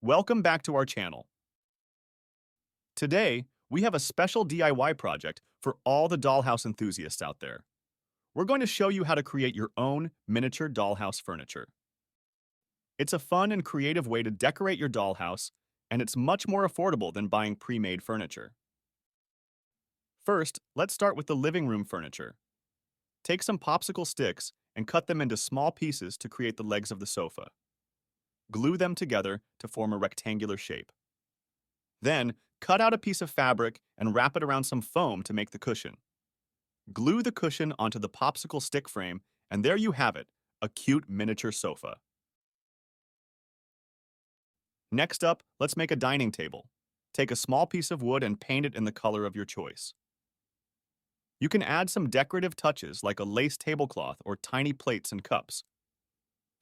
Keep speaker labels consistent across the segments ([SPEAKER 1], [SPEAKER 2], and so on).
[SPEAKER 1] Welcome back to our channel. Today, we have a special DIY project for all the dollhouse enthusiasts out there. We're going to show you how to create your own miniature dollhouse furniture. It's a fun and creative way to decorate your dollhouse, and it's much more affordable than buying pre-made furniture. First, let's start with the living room furniture. Take some popsicle sticks and cut them into small pieces to create the legs of the sofa. Glue them together to form a rectangular shape. Then, cut out a piece of fabric and wrap it around some foam to make the cushion. Glue the cushion onto the popsicle stick frame, and there you have it, a cute miniature sofa. Next up, let's make a dining table. Take a small piece of wood and paint it in the color of your choice. You can add some decorative touches like a lace tablecloth or tiny plates and cups.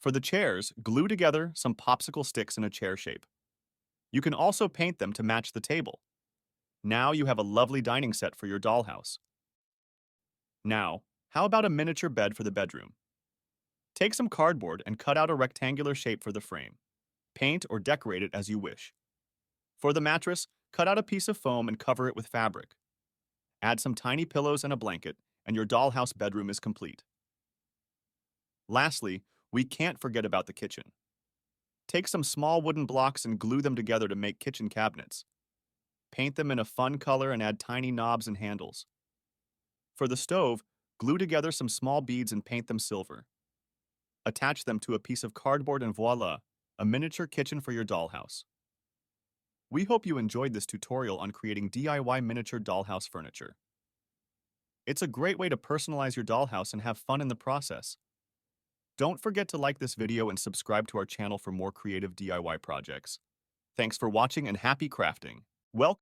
[SPEAKER 1] For the chairs, glue together some popsicle sticks in a chair shape. You can also paint them to match the table. Now you have a lovely dining set for your dollhouse. Now, how about a miniature bed for the bedroom? Take some cardboard and cut out a rectangular shape for the frame. Paint or decorate it as you wish. For the mattress, cut out a piece of foam and cover it with fabric. Add some tiny pillows and a blanket, and your dollhouse bedroom is complete. Lastly, we can't forget about the kitchen. Take some small wooden blocks and glue them together to make kitchen cabinets. Paint them in a fun color and add tiny knobs and handles. For the stove, glue together some small beads and paint them silver. Attach them to a piece of cardboard and voila, a miniature kitchen for your dollhouse. We hope you enjoyed this tutorial on creating DIY miniature dollhouse furniture. It's a great way to personalize your dollhouse and have fun in the process. Don't forget to like this video and subscribe to our channel for more creative DIY projects. Thanks for watching and happy crafting. Welcome.